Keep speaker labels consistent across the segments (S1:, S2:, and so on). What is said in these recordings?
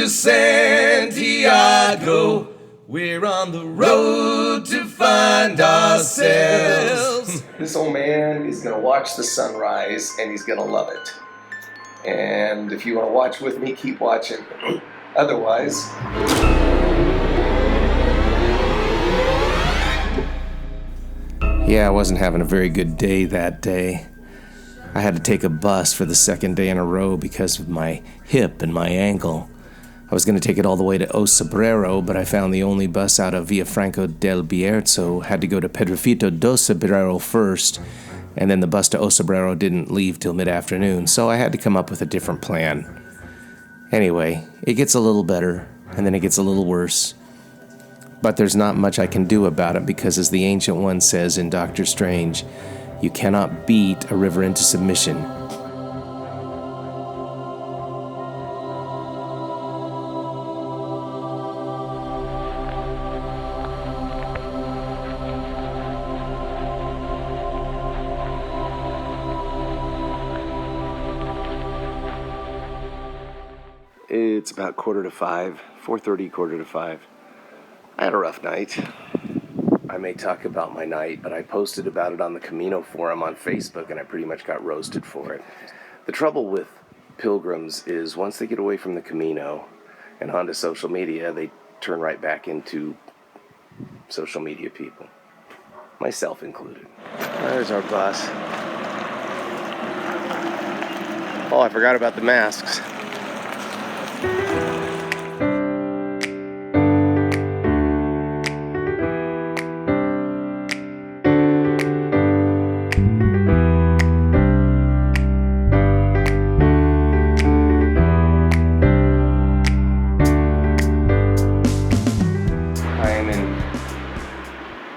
S1: to Santiago. We're on the road to find ourselves.
S2: This old man is going to watch the sunrise and he's going to love it. And if you want to watch with me, keep watching. Otherwise...
S3: Yeah, I wasn't having a very good day that day. I had to take a bus for the second day in a row because of my hip and my ankle. I was going to take it all the way to Osobrero, but I found the only bus out of Villafranco del Bierzo had to go to Peregrinos do Osobrero first, and then the bus to Osobrero didn't leave till mid-afternoon, so I had to come up with a different plan. Anyway, it gets a little better, and then it gets a little worse. But there's not much I can do about it because, as the Ancient One says in Doctor Strange, you cannot beat a river into submission. It's about 4:30, 4:45. I had a rough night. I may talk about my night, but I posted about it on the Camino forum on Facebook, and I pretty much got roasted for it. The trouble with pilgrims is once they get away from the Camino and onto social media, they turn right back into social media people. Myself included. There's our bus. Oh, I forgot about the masks.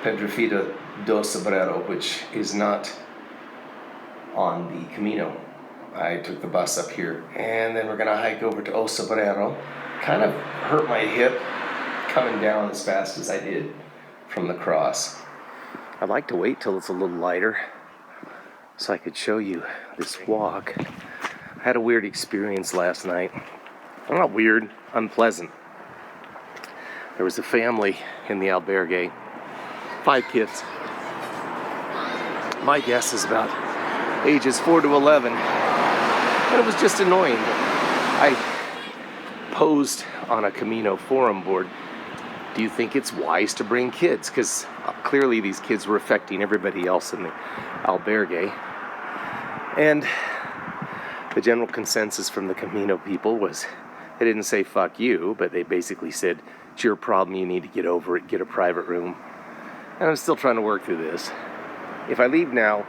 S3: Peregrinos do Osobrero, which is not on the Camino. I took the bus up here, and then we're gonna hike over to Osobrero. Kind of hurt my hip coming down as fast as I did from the cross. I'd like to wait till it's a little lighter so I could show you this walk. I had a weird experience last night. Well, not weird, unpleasant. There was a family in the albergue, 5 kids. My guess is about ages 4 to 11. And it was just annoying. I posed on a Camino forum board, do you think it's wise to bring kids? Because clearly these kids were affecting everybody else in the albergue. And the general consensus from the Camino people was, they didn't say fuck you, but they basically said, it's your problem, you need to get over it, get a private room. And I'm still trying to work through this. If I leave now,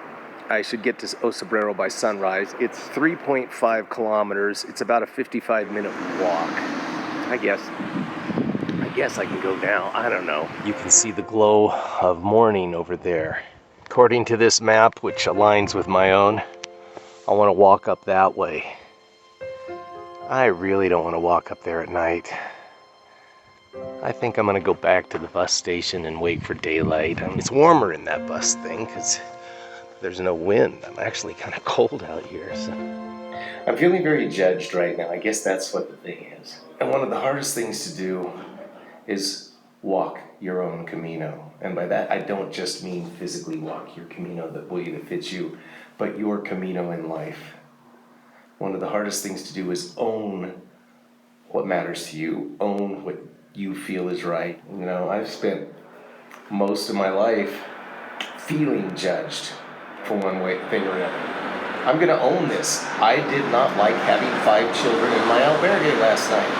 S3: I should get to Osobrero by sunrise. It's 3.5 kilometers. It's about a 55-minute walk. I guess I can go now. I don't know. You can see the glow of morning over there. According to this map, which aligns with my own, I want to walk up that way. I really don't want to walk up there at night. I think I'm going to go back to the bus station and wait for daylight. I mean, it's warmer in that bus thing because there's no wind. I'm actually kind of cold out here. So. I'm feeling very judged right now. I guess that's what the thing is. And one of the hardest things to do is walk your own Camino. And by that, I don't just mean physically walk your Camino the way that fits you, but your Camino in life. One of the hardest things to do is own what matters to you, own what you feel is right. You know, I've spent most of my life feeling judged for one thing or another. I'm gonna own this. I did not like having 5 children in my albergue last night.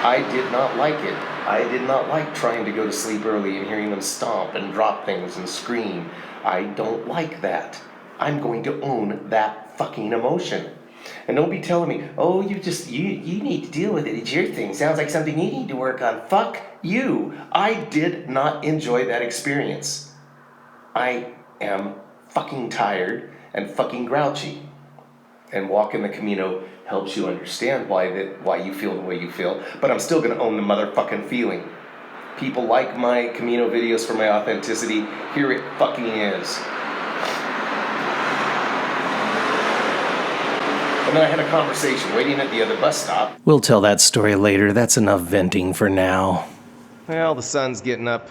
S3: I did not like it. I did not like trying to go to sleep early and hearing them stomp and drop things and scream. I don't like that. I'm going to own that fucking emotion. And don't be telling me, oh, you need to deal with it. It's your thing. Sounds like something you need to work on. Fuck you. I did not enjoy that experience. I am fucking tired and fucking grouchy. And walking the Camino helps you understand why you feel the way you feel. But I'm still going to own the motherfucking feeling. People like my Camino videos for my authenticity. Here it fucking is.
S2: And then I had a conversation waiting at the other bus stop.
S1: We'll tell that story later. That's enough venting for now.
S3: Well, the sun's getting up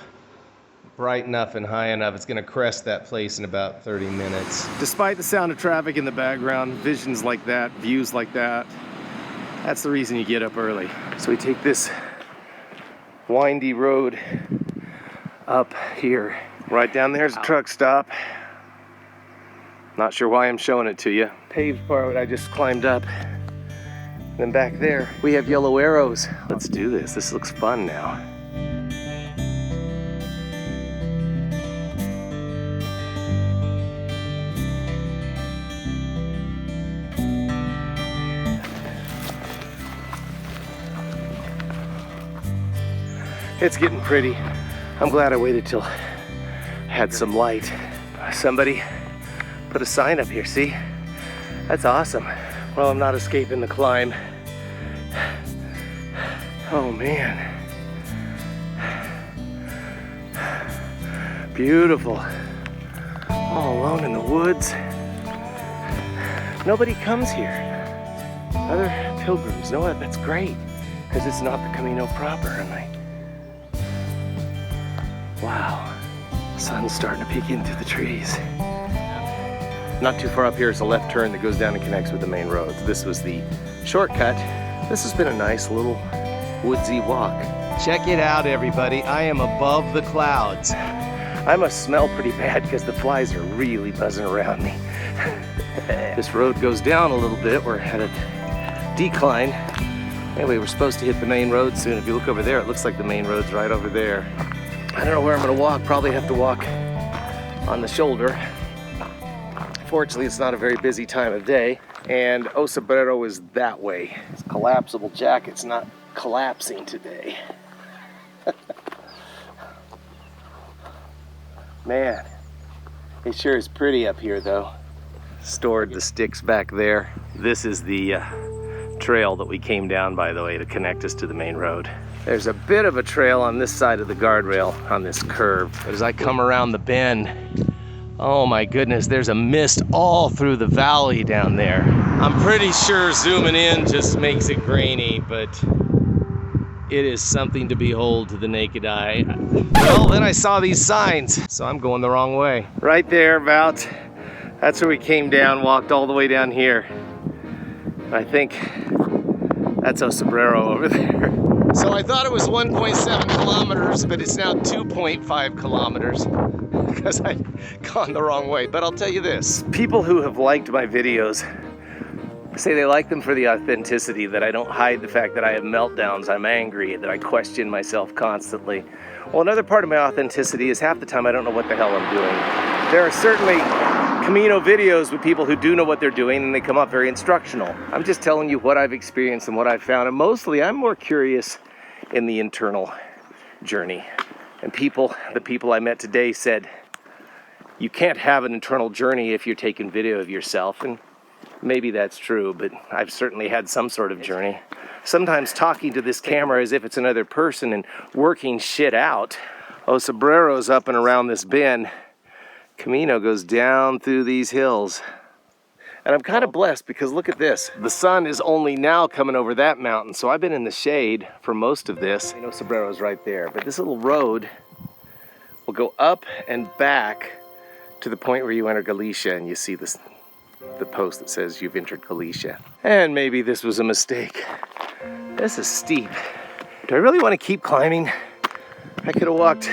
S3: bright enough and high enough. It's gonna crest that place in about 30 minutes. Despite the sound of traffic in the background, visions like that, views like that, that's the reason you get up early. So we take this windy road up here. Right down there's a truck stop. Not sure why I'm showing it to you. Paved part I just climbed up. Then back there, we have yellow arrows. Let's do this. This looks fun now. It's getting pretty. I'm glad I waited till I had some light. Somebody put a sign up here, see? That's awesome. Well, I'm not escaping the climb. Oh man. Beautiful. All alone in the woods. Nobody comes here. Other pilgrims know it. That's great, because it's not the Camino proper, wow. The sun's starting to peek into the trees. Not too far up here is a left turn that goes down and connects with the main roads. This was the shortcut. This has been a nice little woodsy walk. Check it out, everybody. I am above the clouds. I must smell pretty bad because the flies are really buzzing around me. This road goes down a little bit. We're at a decline. Anyway, we're supposed to hit the main road soon. If you look over there, it looks like the main road's right over there. I don't know where I'm gonna walk. Probably have to walk on the shoulder. Fortunately, it's not a very busy time of day, and Osobrero is that way. This collapsible jacket's not collapsing today. Man, it sure is pretty up here though. Stored the sticks back there. This is the trail that we came down, by the way, to connect us to the main road. There's a bit of a trail on this side of the guardrail on this curve, but as I come around the bend, oh my goodness, there's a mist all through the valley down there. I'm pretty sure zooming in just makes it grainy, but it is something to behold to the naked eye. Well, then I saw these signs, so I'm going the wrong way. Right there, about. That's where we came down, walked all the way down here. I think that's Osobrero over there. So I thought it was 1.7 kilometers, but it's now 2.5 kilometers because I've gone the wrong way. But I'll tell you this, people who have liked my videos say they like them for the authenticity, that I don't hide the fact that I have meltdowns, I'm angry, that I question myself constantly. Well, another part of my authenticity is half the time I don't know what the hell I'm doing. There are certainly Camino videos with people who do know what they're doing and they come up very instructional. I'm just telling you what I've experienced and what I've found, and mostly I'm more curious in the internal journey. And the people I met today said, you can't have an internal journey if you're taking video of yourself, and maybe that's true, but I've certainly had some sort of journey. Sometimes talking to this camera as if it's another person and working shit out. Osobrero's up and around this bend. Camino goes down through these hills. And I'm kind of blessed because look at this. The sun is only now coming over that mountain, so I've been in the shade for most of this. I know Sobrero's right there, but this little road will go up and back to the point where you enter Galicia, and you see this, the post that says you've entered Galicia. And maybe this was a mistake. This is steep. Do I really want to keep climbing? I could have walked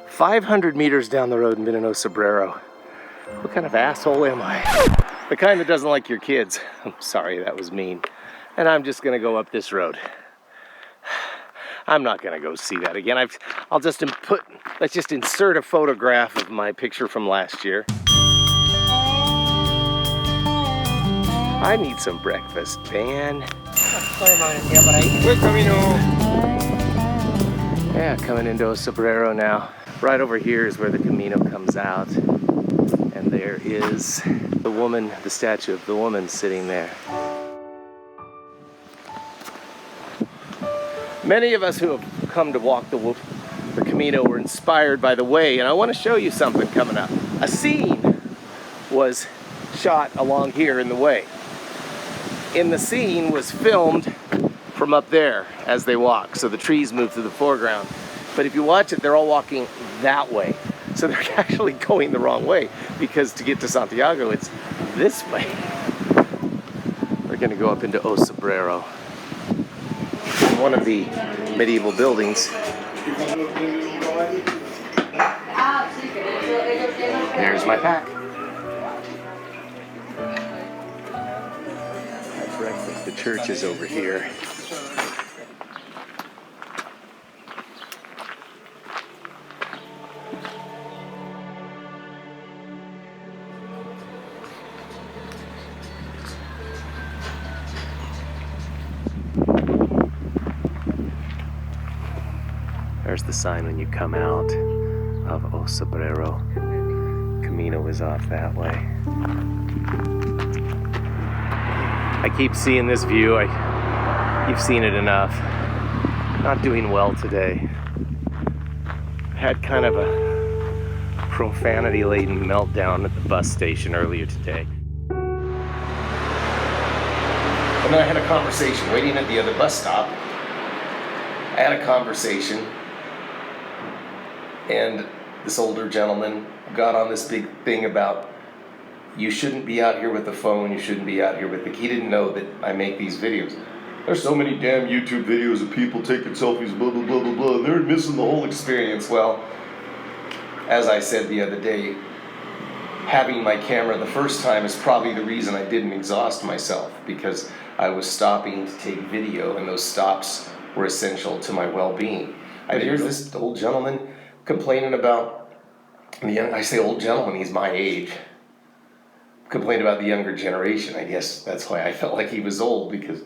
S3: 500 meters down the road and been in Osobrero. What kind of asshole am I? The kind that doesn't like your kids. I'm sorry, that was mean. And I'm just gonna go up this road. I'm not gonna go see that again. Let's just insert a photograph of my picture from last year. I need some breakfast, man. Yeah, coming into Osobrero now. Right over here is where the Camino comes out. And there is the woman, the statue of the woman sitting there. Many of us who have come to walk the Camino were inspired by the way, and I want to show you something coming up. A scene was shot along here in the way. in the scene was filmed from up there as they walk. So the trees move to the foreground. But if you watch it, they're all walking that way. So they're actually going the wrong way, because to get to Santiago, it's this way. We're gonna go up into O Sombrero. In one of the medieval buildings. There's my pack. At breakfast, the church is over here. There's the sign when you come out of O Sombrero. Camino is off that way. I keep seeing this view. You've seen it enough. Not doing well today. Had kind of a profanity-laden meltdown at the bus station earlier today. And then I had a conversation waiting at the other bus stop. I had a conversation, and this older gentleman got on this big thing about, you shouldn't be out here with the phone, you shouldn't be out here with the... He didn't know that I make these videos. There's so many damn YouTube videos of people taking selfies, blah, blah, blah, blah, blah, and they're missing the whole experience. Well, as I said the other day, having my camera the first time is probably the reason I didn't exhaust myself, because I was stopping to take video, and those stops were essential to my well-being. Here's this old gentleman complaining about I say old gentleman, he's my age. Complained about the younger generation. I guess that's why I felt like he was old, because,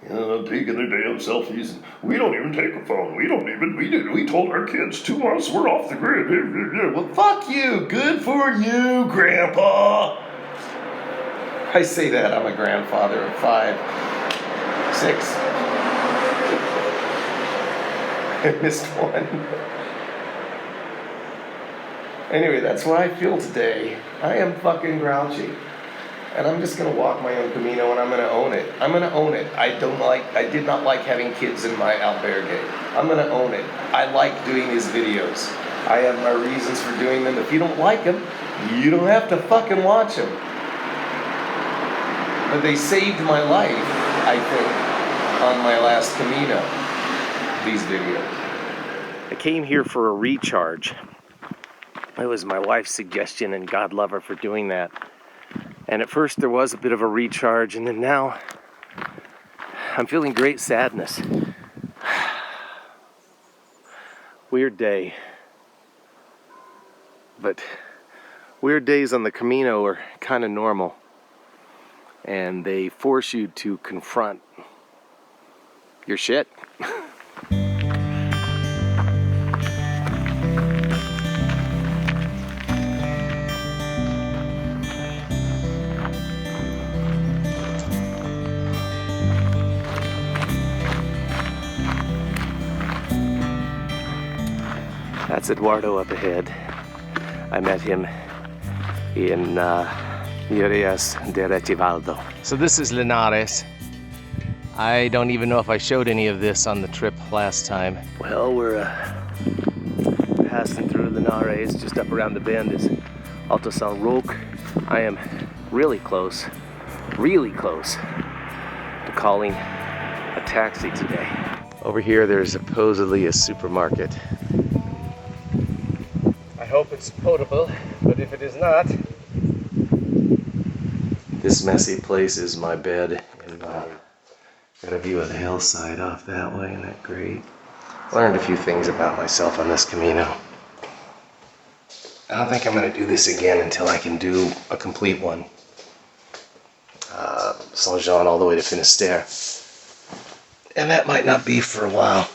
S3: you know, taking their damn selfies. We don't even take a phone. We told our kids 2 months we're off the grid. Well, fuck you. Good for you, Grandpa. I say that, I'm a grandfather of 5, 6. I missed one. Anyway, that's what I feel today. I am fucking grouchy. And I'm just gonna walk my own Camino, and I'm gonna own it. I'm gonna own it. I did not like having kids in my albergue. I'm gonna own it. I like doing these videos. I have my reasons for doing them. If you don't like them, you don't have to fucking watch them. But they saved my life, I think, on my last Camino, these videos. I came here for a recharge. It was my wife's suggestion, and God love her for doing that. And at first there was a bit of a recharge, and then now I'm feeling great sadness. Weird day. But weird days on the Camino are kind of normal. And they force you to confront your shit. That's Eduardo up ahead. I met him in Mieres de Retivaldo. So this is Linares. I don't even know if I showed any of this on the trip last time. Well, we're passing through Linares. Just up around the bend is Alto San Roque. I am really close to calling a taxi today. Over here there's supposedly a supermarket. I hope it's potable, but if it is not, this messy place is my bed. And got a view of the hillside off that way, isn't that great? Learned a few things about myself on this Camino. I don't think I'm going to do this again until I can do a complete one. Saint-Jean all the way to Finisterre. And that might not be for a while.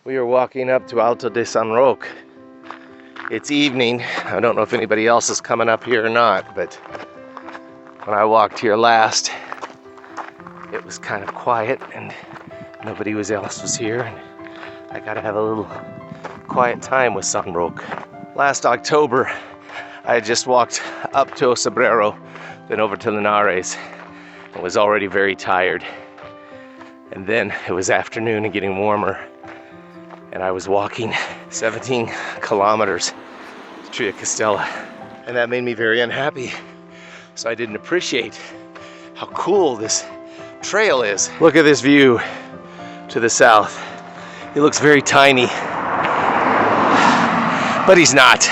S3: We are walking up to Alto de San Roque. It's evening. I don't know if anybody else is coming up here or not, but when I walked here last, it was kind of quiet and nobody else was here. And I gotta have a little quiet time with San Roque. Last October, I had just walked up to Sombrero, then over to Linares, I was already very tired. And then it was afternoon and getting warmer. And I was walking 17 kilometers to Tria Castella. And that made me very unhappy. So I didn't appreciate how cool this trail is. Look at this view to the south. He looks very tiny, but he's not.